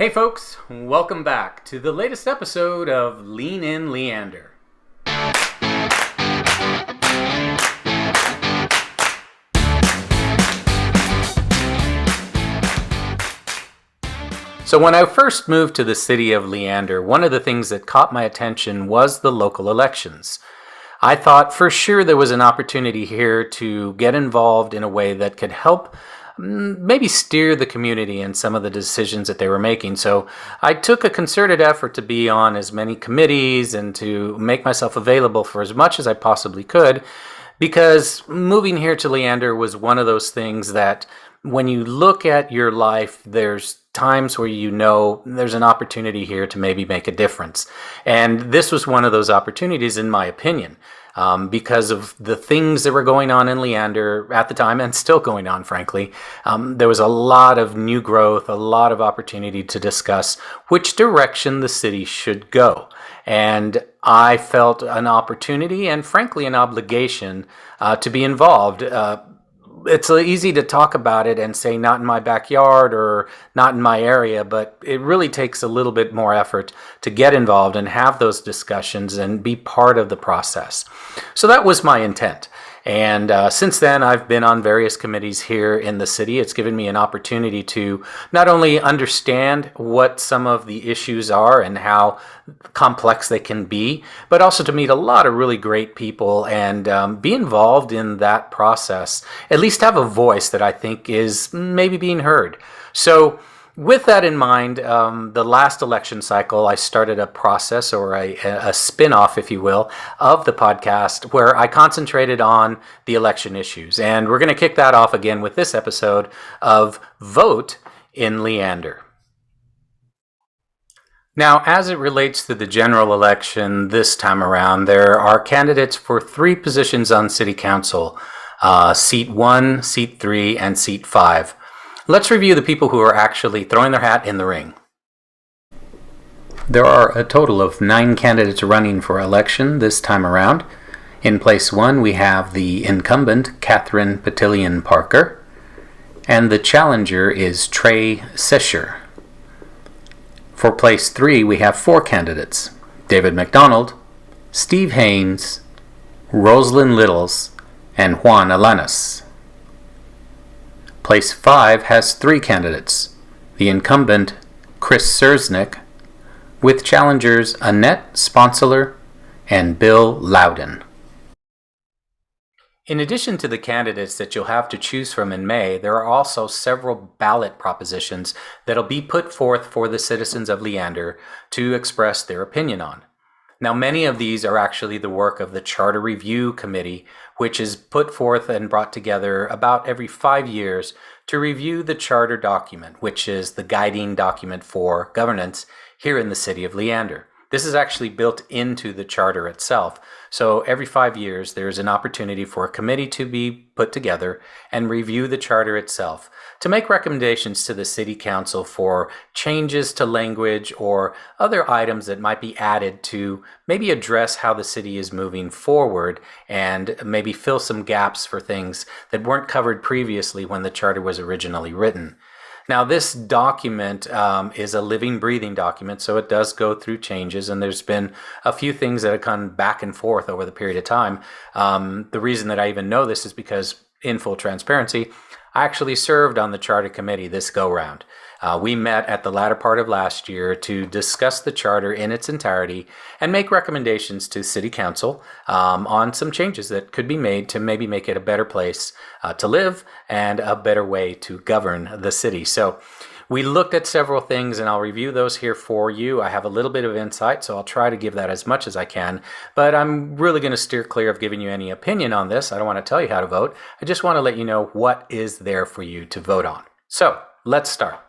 Hey folks, welcome back to the latest episode of Lean In Leander. So when I first moved to the city of Leander, one of the things that caught my attention was the local elections. I thought for sure there was an opportunity here to get involved in a way that could help maybe steer the community in some of the decisions that they were making. So I took a concerted effort to be on as many committees and to make myself available for as much as I possibly could, because moving here to Leander was one of those things that when you look at your life, there's times where you know there's an opportunity here to maybe make a difference. And this was one of those opportunities, in my opinion, because of the things that were going on in Leander at the time and still going on, frankly. There was a lot of new growth, a lot of opportunity to discuss which direction the city should go. And I felt an opportunity and, frankly, an obligation to be involved. It's easy to talk about it and say not in my backyard or not in my area, but it really takes a little bit more effort to get involved and have those discussions and be part of the process. So that was my intent. And since then, I've been on various committees here in the city. It's given me an opportunity to not only understand what some of the issues are and how complex they can be, but also to meet a lot of really great people and be involved in that process, at least have a voice that I think is maybe being heard. So with that in mind, the last election cycle, I started a process or a spin-off, if you will, of the podcast where I concentrated on the election issues. And we're going to kick that off again with this episode of Vote in Leander. Now, as it relates to the general election this time around, there are candidates for 3 positions on City Council, Seat 1, Seat 3, and Seat 5. Let's review the people who are actually throwing their hat in the ring. There are a total of 9 candidates running for election this time around. In place 1, we have the incumbent, Catherine Patillion Parker, and the challenger is Trey Sesher. For place 3, we have 4 candidates, David McDonald, Steve Haynes, Rosalind Littles, and Juan Alanis. Place 5 has 3 candidates, the incumbent, Chris Sersnick, with challengers Annette Sponsler and Bill Loudon. In addition to the candidates that you'll have to choose from in May, there are also several ballot propositions that'll be put forth for the citizens of Leander to express their opinion on. Now, many of these are actually the work of the Charter Review Committee, which is put forth and brought together about every 5 years to review the charter document, which is the guiding document for governance here in the city of Leander. This is actually built into the charter itself. So every 5 years, there's an opportunity for a committee to be put together and review the charter itself to make recommendations to the city council for changes to language or other items that might be added to maybe address how the city is moving forward and maybe fill some gaps for things that weren't covered previously when the charter was originally written. Now, this document is a living, breathing document, so it does go through changes, and there's been a few things that have come back and forth over the period of time. The reason that I even know this is because, in full transparency, I actually served on the Charter Committee this go-round. We met at the latter part of last year to discuss the charter in its entirety and make recommendations to City Council on some changes that could be made to maybe make it a better place to live and a better way to govern the city. So we looked at several things, and I'll review those here for you. I have a little bit of insight, so I'll try to give that as much as I can, but I'm really going to steer clear of giving you any opinion on this. I don't want to tell you how to vote. I just want to let you know what is there for you to vote on. So let's start.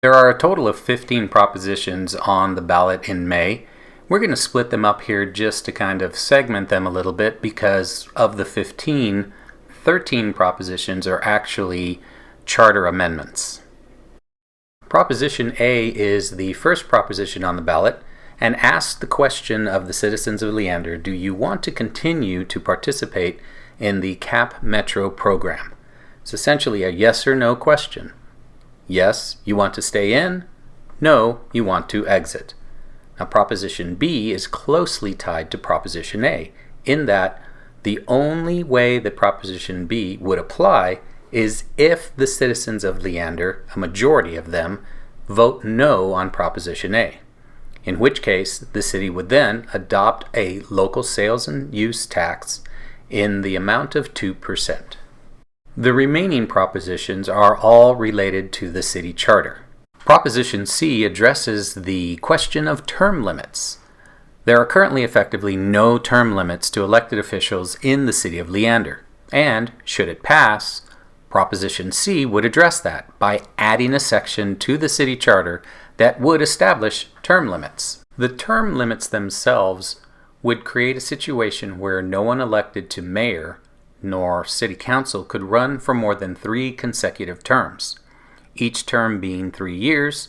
There are a total of 15 propositions on the ballot in May. We're going to split them up here just to kind of segment them a little bit because of the 15, 13 propositions are actually charter amendments. Proposition A is the first proposition on the ballot and asks the question of the citizens of Leander, do you want to continue to participate in the CAP Metro program? It's essentially a yes or no question. Yes, you want to stay in. No, you want to exit. Now, Proposition B is closely tied to Proposition A, in that the only way that Proposition B would apply is if the citizens of Leander, a majority of them, vote no on Proposition A, in which case the city would then adopt a local sales and use tax in the amount of 2%. The remaining propositions are all related to the city charter. Proposition C addresses the question of term limits. There are currently effectively no term limits to elected officials in the city of Leander, and, should it pass, Proposition C would address that by adding a section to the city charter that would establish term limits. The term limits themselves would create a situation where no one elected to mayor nor city council could run for more than 3 consecutive terms, each term being 3 years,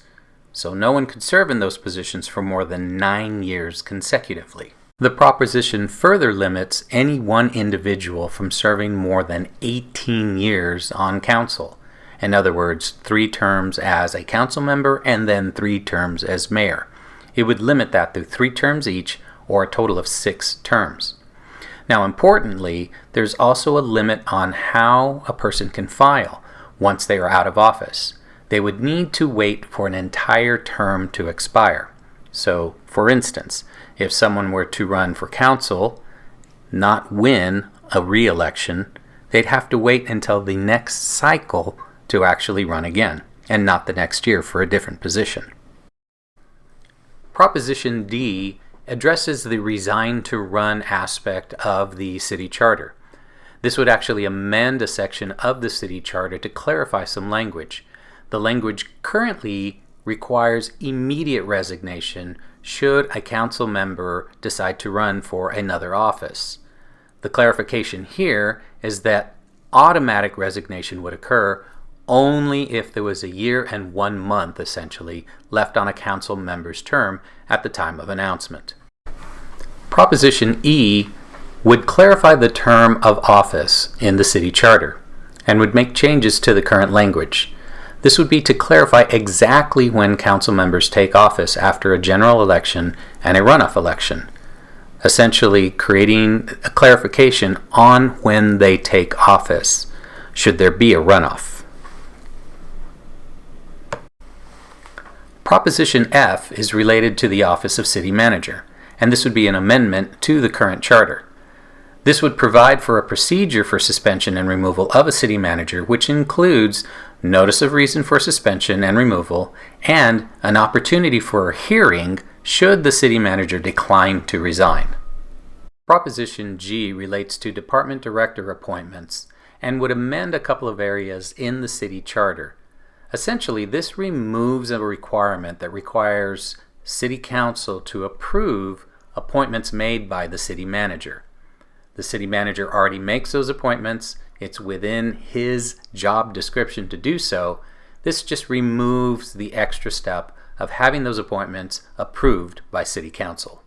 so no one could serve in those positions for more than 9 years consecutively. The proposition further limits any one individual from serving more than 18 years on council. In other words, 3 terms as a council member and then 3 terms as mayor. It would limit that to 3 terms each, or a total of 6 terms. Now, importantly, there's also a limit on how a person can file once they are out of office. They would need to wait for an entire term to expire. So, for instance, if someone were to run for council, not win a re-election, they'd have to wait until the next cycle to actually run again, and not the next year for a different position. Proposition D addresses the resign to run aspect of the city charter. This would actually amend a section of the city charter to clarify some language. The language currently requires immediate resignation should a council member decide to run for another office. The clarification here is that automatic resignation would occur only if there was a year and 1 month, essentially, left on a council member's term at the time of announcement. Proposition E would clarify the term of office in the city charter and would make changes to the current language. This would be to clarify exactly when council members take office after a general election and a runoff election, essentially creating a clarification on when they take office, should there be a runoff. Proposition F is related to the office of city manager, and this would be an amendment to the current charter. This would provide for a procedure for suspension and removal of a city manager, which includes notice of reason for suspension and removal, and an opportunity for a hearing should the city manager decline to resign. Proposition G relates to department director appointments and would amend a couple of areas in the city charter. Essentially, this removes a requirement that requires city council to approve appointments made by the city manager. The city manager already makes those appointments. It's within his job description to do so. This just removes the extra step of having those appointments approved by city council.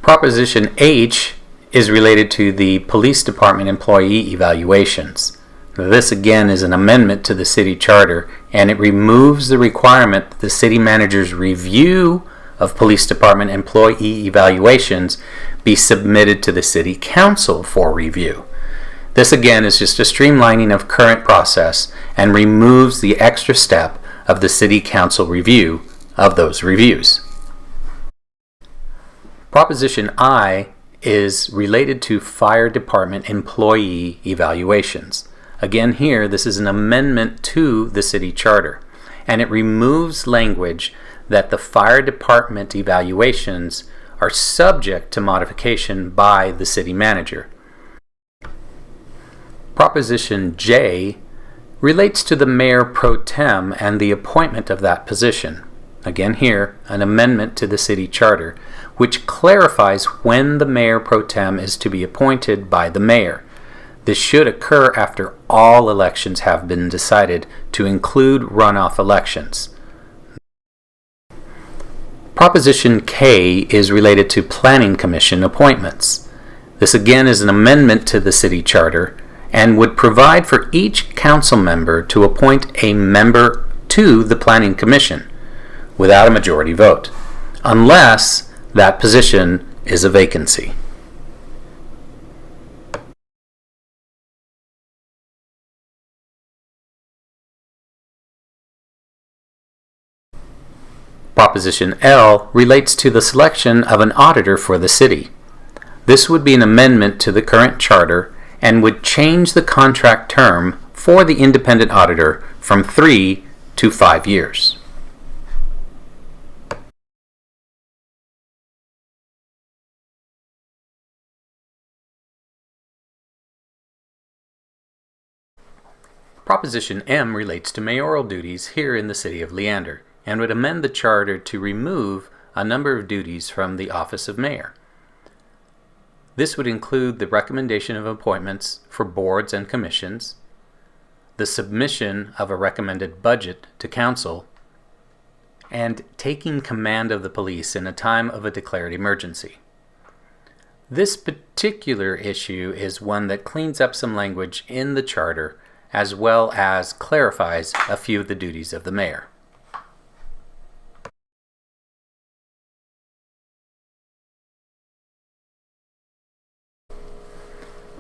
Proposition H is related to the police department employee evaluations. Now, this again is an amendment to the city charter, and it removes the requirement that the city manager's review of police department employee evaluations be submitted to the city council for review. This again is just a streamlining of current process and removes the extra step of the city council review of those reviews. Proposition I is related to fire department employee evaluations. Again here, this is an amendment to the city charter, and it removes language that the fire department evaluations are subject to modification by the city manager. Proposition J relates to the mayor pro tem and the appointment of that position. Again here, an amendment to the city charter, which clarifies when the mayor pro tem is to be appointed by the mayor. This should occur after all elections have been decided, to include runoff elections. Proposition K is related to Planning Commission appointments. This again is an amendment to the city charter, and would provide for each council member to appoint a member to the Planning Commission without a majority vote, unless that position is a vacancy. Proposition L relates to the selection of an auditor for the city. This would be an amendment to the current charter and would change the contract term for the independent auditor from 3 to 5 years. Proposition M relates to mayoral duties here in the city of Leander and would amend the charter to remove a number of duties from the office of mayor. This would include the recommendation of appointments for boards and commissions, the submission of a recommended budget to council, and taking command of the police in a time of a declared emergency. This particular issue is one that cleans up some language in the charter as well as clarifies a few of the duties of the mayor.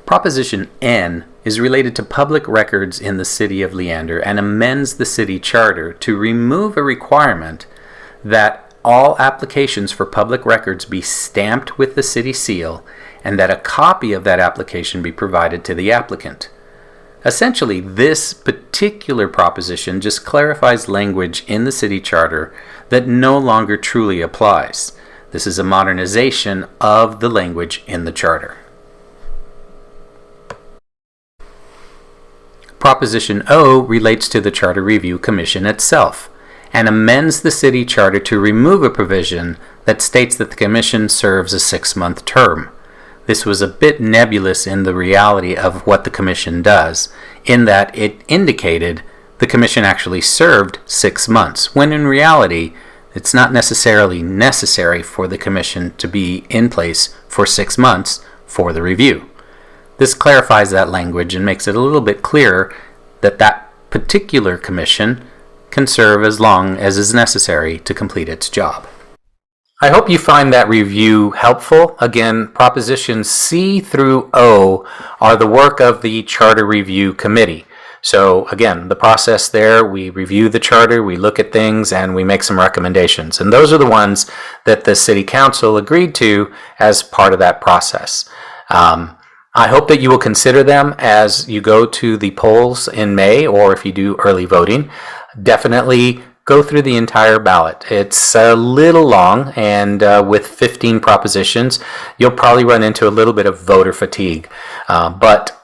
Proposition N is related to public records in the city of Leander and amends the city charter to remove a requirement that all applications for public records be stamped with the city seal and that a copy of that application be provided to the applicant. Essentially, this particular proposition just clarifies language in the city charter that no longer truly applies. This is a modernization of the language in the charter. Proposition O relates to the Charter Review Commission itself and amends the city charter to remove a provision that states that the commission serves a 6-month term. This was a bit nebulous in the reality of what the commission does, in that it indicated the commission actually served 6 months, when in reality it's not necessarily necessary for the commission to be in place for 6 months for the review. This clarifies that language and makes it a little bit clearer that that particular commission can serve as long as is necessary to complete its job. I hope you find that review helpful. Again, propositions C through O are the work of the Charter Review Committee. So again, the process there, we review the charter, we look at things, and we make some recommendations. And those are the ones that the City Council agreed to as part of that process. I hope that you will consider them as you go to the polls in May, or if you do early voting. Definitely go through the entire ballot. It's a little long, and with 15 propositions, you'll probably run into a little bit of voter fatigue. But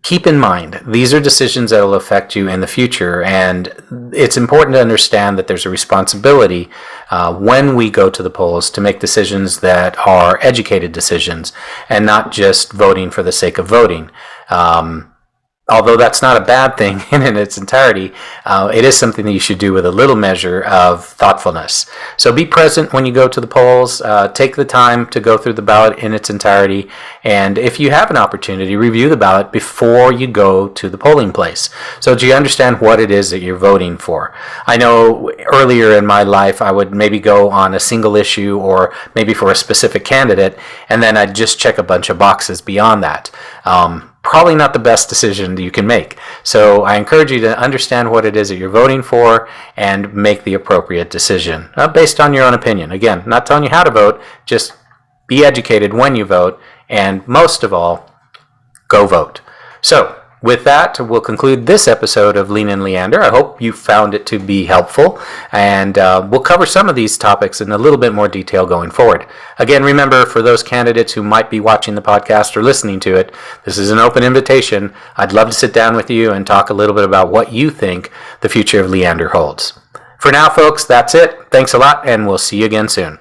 keep in mind, these are decisions that will affect you in the future, and it's important to understand that there's a responsibility when we go to the polls to make decisions that are educated decisions and not just voting for the sake of voting. Although that's not a bad thing in its entirety, it is something that you should do with a little measure of thoughtfulness. So be present when you go to the polls. Take the time to go through the ballot in its entirety. And if you have an opportunity, review the ballot before you go to the polling place. So do you understand what it is that you're voting for? I know earlier in my life, I would maybe go on a single issue or maybe for a specific candidate, and then I'd just check a bunch of boxes beyond that. Probably not the best decision that you can make. So I encourage you to understand what it is that you're voting for and make the appropriate decision based on your own opinion. Again, not telling you how to vote, just be educated when you vote, and most of all, go vote. So with that, we'll conclude this episode of Lean and Leander. I hope you found it to be helpful, and we'll cover some of these topics in a little bit more detail going forward. Again, remember, for those candidates who might be watching the podcast or listening to it, this is an open invitation. I'd love to sit down with you and talk a little bit about what you think the future of Leander holds. For now, folks, that's it. Thanks a lot, and we'll see you again soon.